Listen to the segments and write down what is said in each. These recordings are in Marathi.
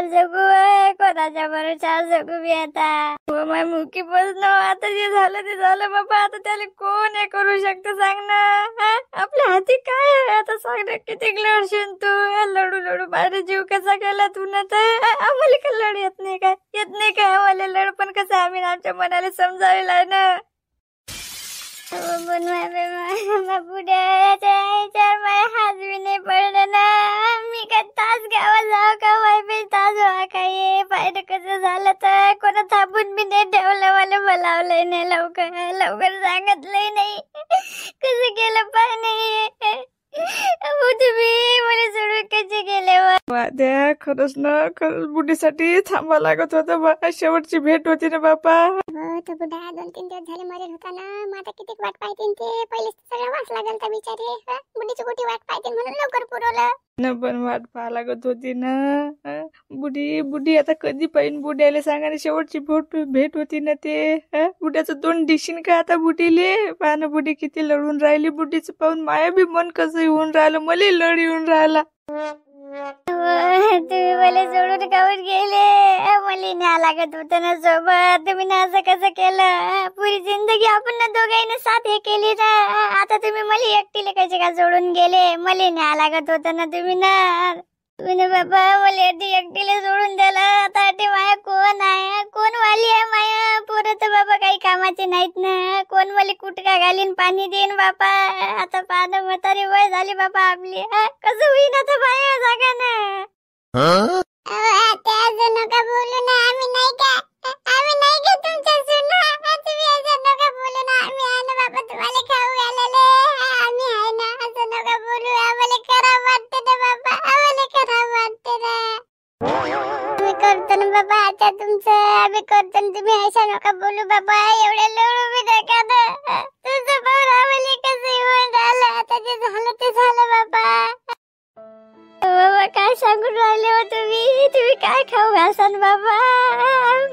भरोशावर जगू, कोणाच्या भरोशावर जगू मी आता. माय मुकी बसणं, आता जे झालं ते झालं बाबा. आता त्याला कोण हे करू शकतं सांग ना. आपल्या हाती काय आहे आता सांग ना. किती लढशील तू. लढू लढू बाहेर जीव कसा गेला तू ना. तर आम्हाला का लढ येत नाही काय, येत नाही काय आम्हाला लढ. पण कसं आम्ही आमच्या मनाला समजावेला ना. हात बी नाही पडलं ना. मी काय तास गावात जाऊ का वायफाय तास व्हा काय. पाहिलं कसं झालं तर कोणा थांबून बी नाही ठेवलं. मला बोलावलंय नाही, लवकर लवकर सांगितलंय नाही. कसं केलं पाय नाही. तुम्ही मला सोडून कसे गेले. द्या खरंच ना, खरंच बुढीसाठी थांबा लागत होतं बा. शेवटची भेट होती ना बापा. तो बुढा 2-3 दिवस झाले मरेल होता ना. मग आता किती वाट पाहतील ते. पहिले सगळं वाच लागल तर बिचारे. बुढीची कुठे वाट पाहतील म्हणून लवकर पुरवलं न. पण वाट पाहा लागत होती ना. बुढी आता कधी पाहिन बुड्याला सांगा ना. शेवटची भेट होती ना ते. बुड्याचं तोंड दिशीन का आता बुडीले. पहा ना बुडी किती लढून राहिली. बुडीचं पाहून माया बी मन कसं येऊन राहिलं. मला लढ येऊन राहिला. तुम्ही मला सोडून काऊन गेले. मला न्या लागत होत ना सोबत. तुम्ही ना असं कसं केलं. पुरी जिंदगी आपण ना दोघांनी साथ हे केली ना. आता तुम्ही मला एकटीला कसे का सोडून गेले. मला न्या लागत होत ना तुम्ही ना. तुम्ही ना बाबा मला एकटीला सोडून दिलं. आता माया कोण आहे, कोण वाली आहे माया. पोरं तर बाबा काही कामाचे नाहीत ना. कोण मला कुटका घालीन पाणी देईन बापा. आता पाहणं म्हातारी वय झाली बाबा आपली. कसं होईन आता बाया जागा ना. असं नका बोलू ना. आम्ही नाही का तुमच्या सुना. तुम्ही असं नका बोलू ना. आम्ही आहे ना बाबा तुम्हाला खाऊ घालायला. आम्ही आहे ना. असं नका बोलू. आम्हाला खराब वाटते ना बाबा. आम्हाला खराब वाटते ना. आम्ही करतो ना बाबा आता तुमचं. आम्ही करतो ना. तुम्ही असं नका बोलू बाबा. एवढ्या लढू बी नका ना. तुझं भाऊ आम्हाला कसं येऊन राहिलं. आता जे झालं ते झालं बाबा. बाबा काय सांगून राहिले हो तुम्ही. तुम्ही काय खाऊ घालसान बाबा.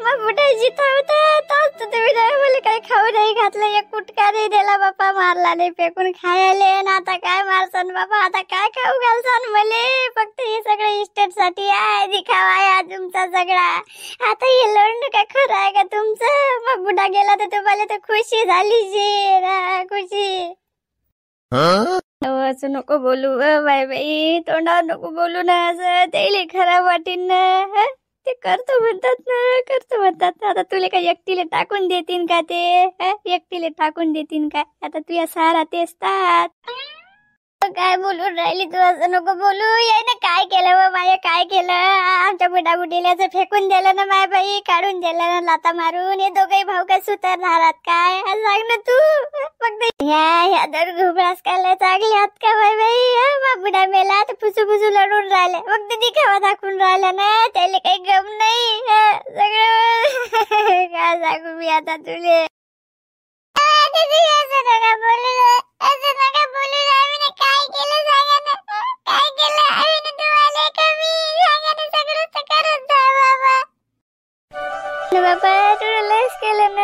मग कुठे जिथं होता तोच तुम्ही मला काही खाऊ नाही घातलं. एक कुटका नाही दिला बापा. मारला नाही फेकून खायले. आता काय मारसान बाबा. आता काय खाऊ घालसान मले. फक्त हे सगळं इस्टेट साठी आहे. दिखावा आहे तुमचा सगळा. आता हे लढणं काय खरं आहे का तुमचं. मग बुडा गेला तर तुम्हाला तर खुशी झाली जी. खुशी. असं नको बोलू बाई. तोंडावर नको बोलू ना असं. ते खराब वाटेन ना. ते करतो म्हणतात. आता तुला काय एकटीला टाकून देतीन का ते. एकटीला टाकून देतीन काय. आता तुझ्या सारा तेचतात. काय बोलून राहिली तू. असं नको बोलू. ये ना काय केलं व माया. काय केलं. आमच्या बुडाबुडीला फेकून दिलं ना माय बाई. काढून दिलं ना लाता मारून. हे दोघही भाऊ काय सुधारणार काय सांग ना तू. फक्त ह्या दर घुबळास काय चांगले आहात का माय बाई. बुडा मेला तर फुसू लढून राहिले. फक्त दिखावा दाखवून राहिला ना. त्याला काही गम नाही. सगळं काय सांगू मी आता तुले. असं नका बोलू. असं नका बोलू. आम्ही काय केलं सांगा ना. काय केलं आम्ही तुम्हाला कमी सांगा ना. सगळं तर करत जा बाबा. बाबा तुला लस केलं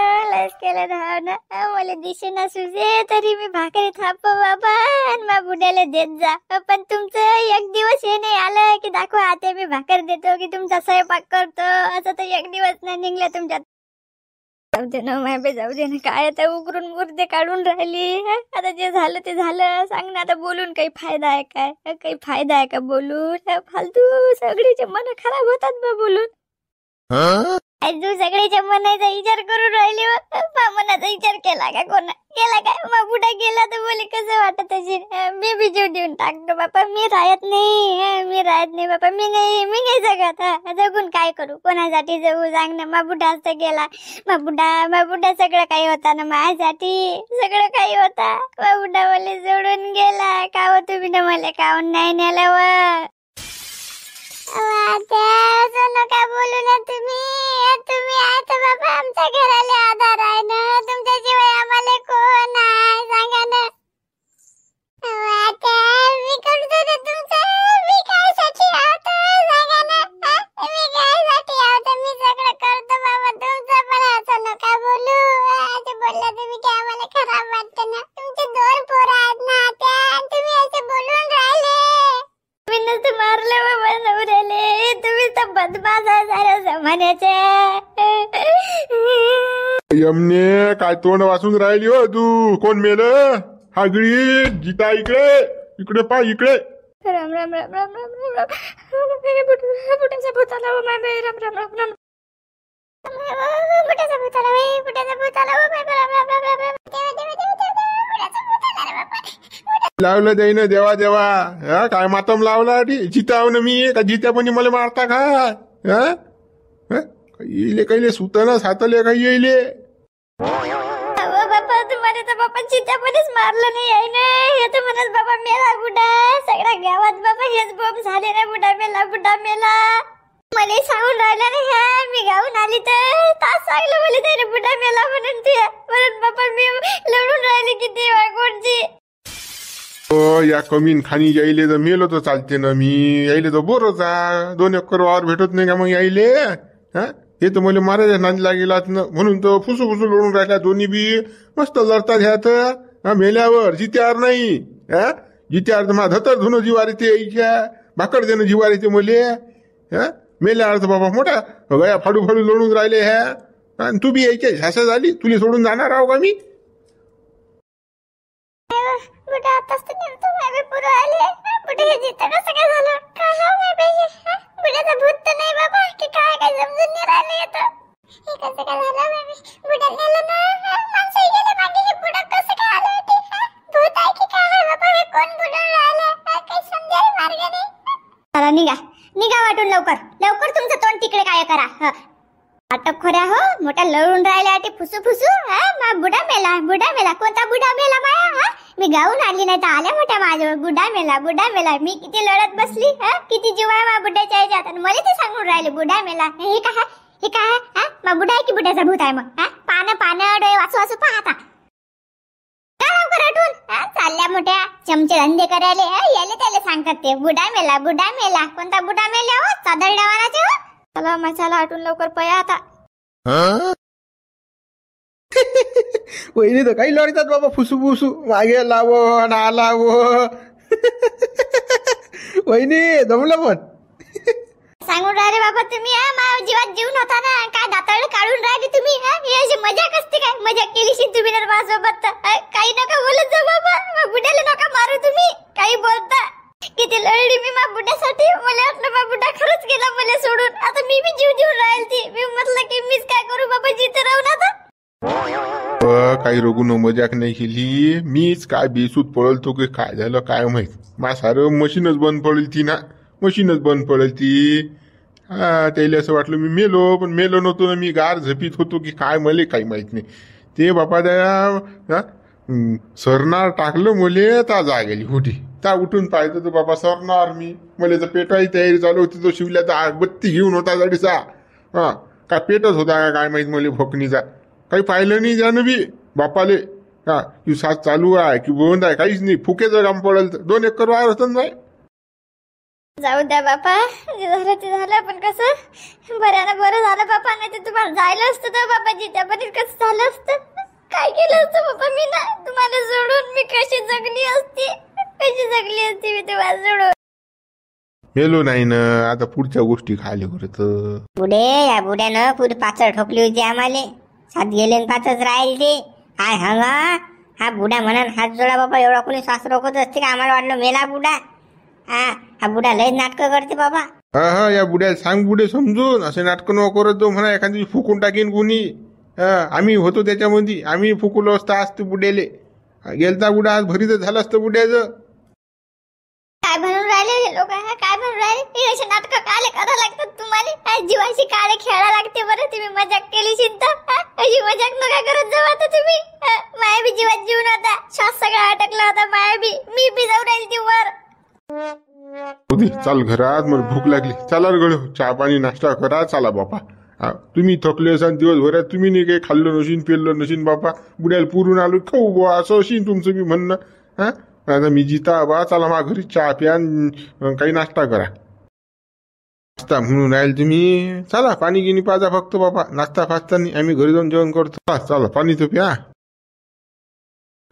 ना. मला दिसेना सुजे तरी मी भाकरी थाप बाबा. आणि मा बुड्याला देत जा. पण तुमचं एक दिवस हे नाही आलं की दाखवा आता मी भाकर देतो की तुमचा स्वयंपाक करतो. असं तर एक दिवस नाही निघलं तुमच्यात. जाऊ दे ना माय. जाऊ दे ना. काय आता उकरून मुर्दे काढून राहिली. आता जे झालं ते झालं. सांग ना आता बोलून काही फायदा आहे काय. काही फायदा आहे का बोलून. फालतू सगळीचे मन खराब होतात बा बोलून. तू सगळ्याच्या मनाचा विचार करून राहिली. मनाचा विचार केला का कोणा केला काय. मग कुठे गेला तर बोले कसं वाटत असेल. मी बी जीव देऊन टाकतो बापा. मी राहत नाही बापा. मी नाही जगत. जगून काय करू. कोणासाठी जगू सांग ना. मा बुडा असं गेला. मा बुडा सगळं काही होता ना माझ्यासाठी. सगळं काही होता. मा बुडा मला सोडून गेला. का हो तुम्ही ना मला काहून नाही नेलं व. नका बोलू ना तुम्ही. तुम्ही आहे तर बाबा आमच्या घराला आधार आहे ना. तुमच्याशिवाय आम्हाला कोण आहे सांगा ना. मी करतो ना तुमचं. मी काय साठी आहोत सांगा ना. मी काय साठी आहोत. मी सगळं करतो बाबा तुमचं. पण असं नका बोलू. असं बोलला तुम्ही की आम्हाला खराब वाटतं ना. तुमचे 2 पोरं आहेत ना त्या. तुम्ही असं बोलून राहिले. तुम्ही नसतं मारलं बाबा नवऱ्याले. तुम्ही तर बदमाश बुड्याचं. यमने काय तोंड वाचून राहिली हो तू? कोण मेलं? हागडी गीता इकडे इकडे पा इकडे. राम राम राम राम राम राम राम. बुड्याचा भूत आला हो माय बाई. राम राम राम राम. बुड्याचा भूत आला बाई, बुड्याचा भूत आला हो बाई. राम राम राम राम राम. देवा देवा देवा देवा, बुड्याचा भूत आला रे बाबा. लावलं जाई ना देवा देवा. हा काय मातम लावला जिताव ना मी का जित्या पण मला मारता का? हा इले कैले सुतन सातले काही येईले. अहो बाबा, तुम्हाला तर बाबा चित्यापणच मारलं नाही आहे ना. हे तर म्हणत बाबा मेला बुडा. सगळ्या गावात बाबा हेच बॉम्ब झाले ना. बुडा मेला, बुडा मेला. मला सांगून राहिला ना ह्या. मी गाऊन आली तर तास सांगलं मला त्याने बुडा मेला म्हणून. ते म्हणून बाबा मी लढून राहिले किती वाकोडची. या कमीन खाणी यायले तर मेलो तर चालते ना. मी यायले तर बोरच 2 एकर वावर भेटत नाही का मग यायले? हा हे तर मला मारायच्या नांदी लागेला म्हणून तर फुसू फुसू लढून राहिल्या. दोन्ही बी मस्त लढतात ह्यात. मेल्यावर जित्यावर नाही. हा जित्यावर तर माझं धतर धुणं जिवार येते यायच्या. भाकर देणं जिवार येते मले. हा मेल्यावर तर बाबा मोठा गया फाडू फाडू लढून राहिले ह्या. आणि तू बी यायच्या ह्यासा झाली. तुला सोडून जाणार आहो का मी? बुडा आताच तर नेमतो माय पुरं आले. बुडे हे जिथं कसं काय झालं? काय हो माय बाई? बुड्याचा भूत तर नाही बाबा की काय काय समजून नाही राहिलं येतं. हे कसं काय झालं माय बाई? बुड्या नेलं ना. माणसं गेले मागे. हे बुडा कसं काय आलं ते? भूत आहे की काय आहे बाबा? हे कोण बुडून राहिलं? काही समजायला मार्ग नाही. चला निघा निघा वाटून लवकर लवकर. तुमचं तोंड तिकडे काय करा. अटक खोऱ्या हो. मोठा लढून राहिला ते फुसू फुसू. मा बुडा मेला, बुडा मेला. कोणता बुडा मेला माया? मी गाऊन आली नाही तर आल्या मोठ्या माझ्यावर. बुडा मेला, बुडा मेला. मी किती लढत बसली. किती जीव आहे मा बुड्याच्या याच्यात. आणि मला ते सांगून राहिले बुडा मेला. हे काय हे काय? मा बुडा आहे की बुड्याचा भूत आहे मग? पानं पानं डोळे वाचू वाचू पाहता चालल्या मोठ्या चमचे धंदे करायले. याले त्याला सांगतात ते बुडा मेला, बुडा मेला. कोणता बुडा मेला हो? चादर डावानाचे हो. चला मसाला आटून लवकर पया आता. वहिनी तर काही लढतात बाबा. फुसू फुसू मागे लावो ना लावो. वहिनी जमलं पण. सांगून राहिले बाबा तुम्ही. माझ्या जीवात जीवन होता ना. काय दाताळ काढून राहिले तुम्ही. ही अशी मजाक असते काय? मजाक केलीशी तुम्ही ना माझ्यासोबत. काही नका बोलत जाऊ बाबा. बुड्याला नका मारू तुम्ही. काही बोलता. किती लढली मी मा बुड्यासाठी. मला वाटलं मा बुड्या खरंच गेला मला सोडून. आता मी बी जीव देऊन राहील ती. मी म्हटलं की मीच काय करू बाबा जिथे राहून आता. काही रोगून मजाक नाही केली. मीच काय बेसूत पळलतो की काय झालं काय माहित. मा सारं मशीनच बंद पडेल ती ना. मशीनच बंद पडेल ती. त्याला असं वाटलं मी मेलो. पण मेलो नव्हतो ना. मी गार झपीत होतो की काय मले काही माहित नाही. ते बापा त्या सरनार टाकलं मले. ता जाग गेली होती. ता उठून पाहिजे तर बाबा सरनार मी. मला तर पेटायची तयारी चालू होती. तो शिवल्याचा बत्ती घेऊन होता गाडीचा. काय पेटच होता का काय माहित मला भोकणीचा. काही पाहिलं नाही त्यानं बी बापाले. की साथ चालू आहे की बंद आहे काहीच नाही. फुकेचं काम पडेल तर 2 एकर वावर होतं नाही. जाऊ द्या बापा. जे झालं ते झालं. पण कसं बऱ्यानं बरं झालं बापा. नाही तर तुम्हाला जायला असतं तर बाबा जित्यापर्यंत कसं झालं असतं. काय केलं असतं बाबा मी ना. तुम्हाला सोडून मी कशी जगली असती. कशी जगली असती मी तुम्हाला सोडून. मेलो नाही ना. आता पुढच्या गोष्टी खायला करत. बुडे या बुड्यानं पुढे पाचळ ठोकली होती आम्हाला. सात गेले पाचच राहील ते. काय हंगा. हा बुडा म्हणून हात जोडा बाबा. एवढा कोणी सास रोखत असते का? आम्हाला वाटलं मेला बुडा. हा बुडा लय नाटक करते बाबा. हा या बुड्याला सांग बुडे समजून. असे नाटक न करत जाऊ म्हणा. एखादी फुकून टाकीन कोणी. आम्ही होतो त्याच्यामध्ये. आम्ही फुकलो असता असते बुड्याले. गेलता बुडा आज भरी तर झालं असतं बुड्याचं. काय म्हणून राहिले हे लोक? काय म्हणून राहिले? हे असे नाटक काले करा लागतात तुम्हाला. जीवाशी काळे खेळा लागते बरं. तुम्ही मजाक केली चिंता. अशी मजाक नका करत जाऊ आता तुम्ही. माया बी जीवात जीवन होता. श्वास सगळा अटकला होता माया बी. मी बी जाऊ राहील ती वर. चाल घरात. मला भूक लागली. चला गळ चहा पाणी नाश्ता करा. चला बापा. तुम्ही थकले असाल दिवसभरात. तुम्ही नाही काही खाल्लं नशीन पेरलं नशीन बापा. बुड्याला पुरून आलो खाऊ बुवा असं असेल तुमचं बी म्हणणं. आता मी जिता बा. चला मा घरी चहा प्या. काही नाश्ता करा. नाश्ता म्हणून राहील तुम्ही. चला पाणी गिनी पाजा फक्त बापा. नाश्ता फास्ता नाही. आम्ही घरी जाऊन जेवण करतो. चला पाणी तर प्या.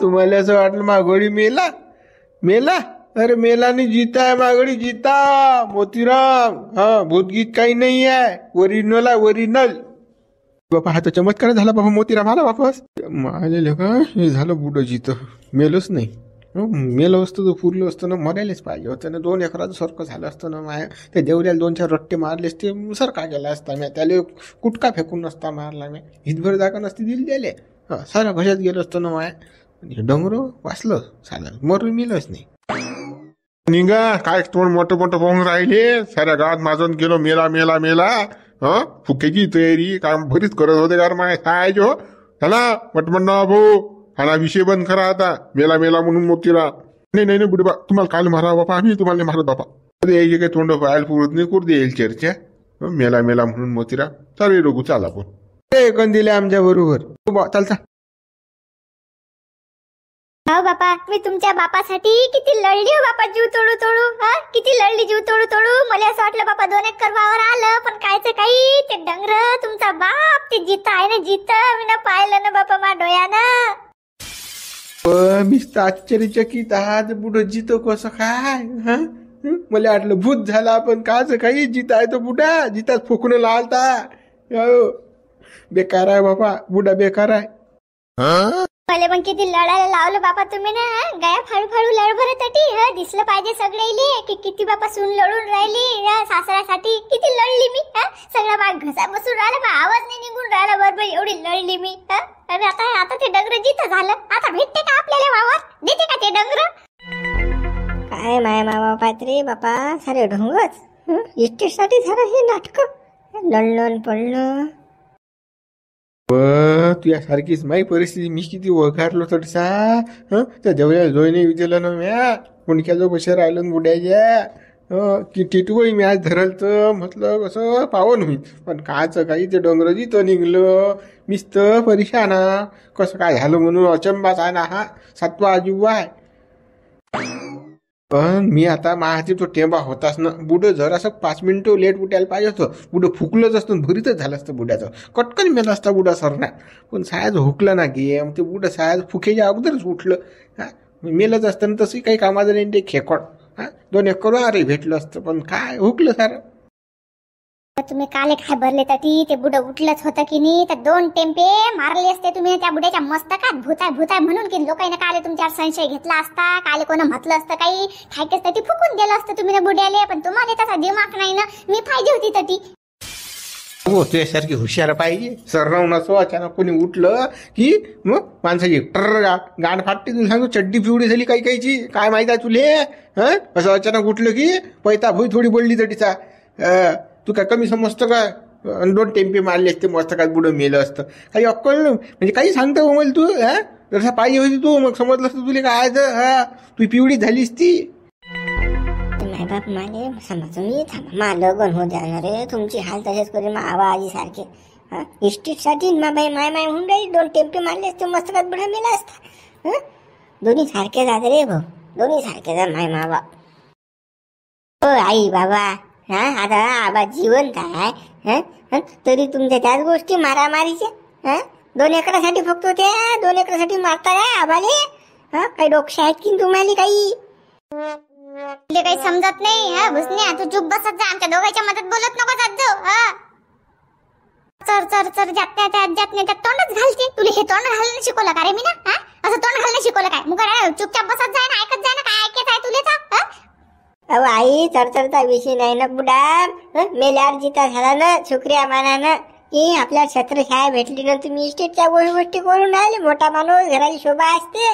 तुम्हाला असं वाटलं माघोडी मेला मेला अरे मेला नाही जीता आहे माघोडी जीता मोतीराम हा भूतगीत काही नाही आहे ओरिजिनल आहे ओरिजिनल बापा हा तर चमत्कार झाला बाबा मोतीराम आला वापस माझ्या का हे झालं बुडं जिथं मेलच नाही मेलं असतं तर पुरलं असतं ना मरायलाच पाहिजे होतं ना 2 एकराचं सारखं झालं असतं ना माया त्या देवऱ्याला 2-4 रट्टे मारले असते सरका गेला असता मी त्याला कुटका फेकून नसता मारला मी हितभर जागा नसती दिली द्याले सारा घशात गेलं असतं ना माया डोंगर वाचलं साला मरून मिळलंच नाही निघा काय तोंड मोठं मोठं पाहून राहिले साऱ्या गावात माझून गेलो मेला मेला मेला फुक्याची तयारी काम भरीच करत होते यार माय काय जो चला मटमट ना भाऊ हा विषय बंद करा आता मेला मेला म्हणून मोतीरा नाही नाही नाही बुडबा तुम्हाला काल मारा बापा आम्ही तुम्हाला मारत बापा यायचे काही तोंड पाहायला पुरत नाही करू येईल चर्चा मेला मेला म्हणून मोतीरा चालेल रोगू चाल आपण ते कोण दिले आमच्या बरोबर चालता हो बापा मी तुमच्या बापासाठी किती लढली हो बापा जीव तोडू तोडू किती लढली जीव तोडू तोडू मला असं वाटलं बापा 2 एकर वावर आलं पण कायचं काही ते डंगर तुमचा बाप ते जित आहे ना जित मी ना पाहिलं ना बापा मा डोळ्यानं मी आश्चर्यचकित आहात बुडं जितो कसं काय मला वाटलं भूत झाला पण काच काही जित आहे तो बुडा जितात फुकणं लालता बेकार आहे बाबा बुडा बेकार आहे मला पण किती लढायला लावलं बापा तुम्ही ना गाया फाळू फाळू लढ भरसाठी दिसलं पाहिजे सगळे की किती बापा सून लढून राहिली सासऱ्यासाठी किती लढली मी सगळा बाग घसा बसून राहिला पण आवाज नाही निघून राहिला बरोबर एवढी लढली मी अरे आता ते डंगर जिथं झालं आता भेटते का आपल्याला वावर देते का ते डंगर काय माय मामा पात्रे बापा सारे ढोंगच इष्टेसाठी सारं हे नाटक लढलं पडलं तुझ्यासारखीच माही परिस्थिती मी किती वघारलो तडसा त्या देवळ्या जोईने विचारलं ना म्या कुणक्या जो बशा राहिलो बुड्याच्या की टिटवही मी आज धरल तर म्हटलं कसं पावन होईल पण काचं काही ते डोंगरजी तर निघलं मीच तर परेशाना कसं काय झालं म्हणून अचंबाच आहे ना हा 7वा अजिबा आहे पण मी आता माझी तो टेंबा होताच ना बुडं जरासं 5 मिनिटं लेट उठायला पाहिजे होतं बुडं फुकलंच असतं भरीतच झालं असतं बुड्याचं कटकन मेलं असतं बुडा सरणार पण सायज हुकलं ना गेम ते बुडं सायज फुकेच्या अगोदरच उठलं मेलंच असतं ना तसंही काही कामाचं नाही ते खेकड 2 एकर अरे भेटलं असतं पण काय हुकलं सारं तुम्ही काले काय भरले तटी ते बुडं उठलंच होतं की नाही तर 2 टेम्पे मारले असते तुम्ही त्या बुड्याच्या मस्तकात भूताय म्हणून की लोकांना काले तुमच्यावर संशय घेतला असता काले कोण म्हटलं असतं काही खायकेच तटी फुकून दिलं असतं तुम्ही ना बुड्याले पण तुम्हाला त्याचा दिमाग नाही ना मी पाहिजे होती तटी हो तुझ्यासारखी हुशार पाहिजे सरराव नसो अचानक कोणी उठलं की मग माणसाची गाण फाटते तुला सांगू चड्डी पिवडी झाली काही काहीची काय माहित आहे तुले असं अचानक उठलं की पैता भुई थोडी बोलली तटीचा तू काय कमी समजतं काय 2 टेम्पे मारले असते मस्तकात बुडं मेलं असतं काही अक्कल म्हणजे काही सांगता हो मला तू जसा पाहिजे होती तू मग समजलं असतं तुला काय तू पिवडी झालीस ती माय बाप माले समजून मी थांबा मा लगन हो जाणार रे तुमची हाल तसेच करेल मा आवाजी सारखे इस्टेटसाठी माय माय होऊन राहील 2 टेम्पे मारले असते मस्तकात बुडा मेला असता दोन्ही सारखे जात रे भाऊ दोन्ही सारखे जा माय मा बाप आई बाबा आता आबा जिवंत आहे तरी तुमच्या त्याच गोष्टी मारामारीच्या 2 एकरासाठी फक्त त्या 2 एकरासाठी मारता काय आबाले काही डोकशा आहेत की तुम्हाला काही तुला काही समजत नाही भुसण्या तू चुप बसत जा आमच्या दोघांच्या मदत बोलत नको जात जाऊ चर जात नाही त्यात तोंडच घालते तुला हे तोंड घालणं शिकवलं का रे मी ना असं तोंड घालणं शिकवलं काय मुका चुपचाप बसत जाय ना ऐकत जाय ना काय ऐकत आहे तुला अहो आई चरचरचा विषय नाही ना बुडा मेल्यावर जिता झाला ना शुक्रिया मानानं की आपल्या छत्रछाया भेटली ना तुम्ही इस्टेटच्या गोष्टी करून राहिले मोठा माणूस घराची शोभा असते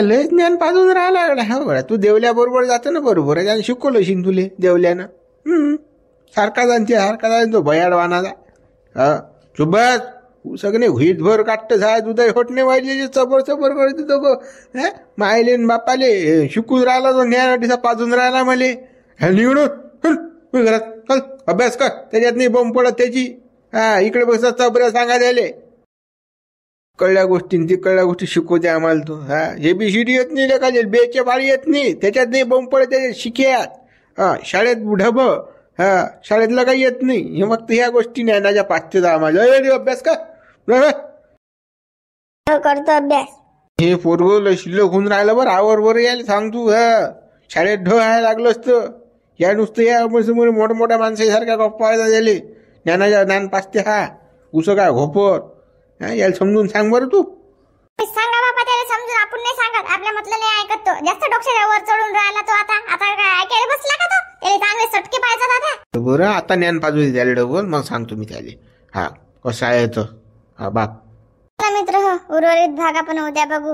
लय ज्ञान पाजून राहिला हा तू देवल्या बरोबर जातो ना बरोबर आहे शिकवलं शिन तुले देवल्यानं सारखा जाणते तो भयाड वानाचा चुबत सगळे हुईतभर काटत झाय दुधाई होटणे वाजले चबर करते तो मायले बापाले शिकून राहिला तो न्यायाटीचा पाजून राहिला मले निवडून घरात चल अभ्यास कर त्याच्यात नाही बॉम्ब पडत त्याची इकडे बसत चबऱ्या सांगा द्यायले कळल्या गोष्टी शिकवते आम्हाला तो ABCD येत नाही लेखा बेचे पाळी येत नाही त्याच्यात नाही बॉम्ब पडत त्याच्यात शिक्यात शाळेत ढब शाळेतला काही येत नाही हे फक्त ह्या गोष्टी ज्ञानाच्या पाठ्यता आम्हाला अभ्यास कर हो करतो अभ्यास. हे पोरगं लय शिल्लक होऊन राहिलं बरं आवर बरं यायला सांग तू. शाळेत ढ आहे लागलं असतं. या नुसतं या समोर मोठ्या माणसासारख्या गप्पा झाले. ज्ञानाच्या ज्ञान पाचते हा उसं काय घोपर. याला समजून सांग बरं तू. सांगा बाबा त्याला समजून. आपण नाही सांगत, आपल्या म्हटलं नाही ऐकत तो. जास्त डोक्याच्या वर चढून राहिला तो. आता आता काय ऐकायला बसला का तो? त्याला चांगले सटके पाहिजे आता. बरं आता ज्ञान पाजू द्यायला डबल मग सांगतो मी त्याले. हा कसं आहे तर. हा बाप मित्र हो, उर्वरित भाग आपण उद्या बघू.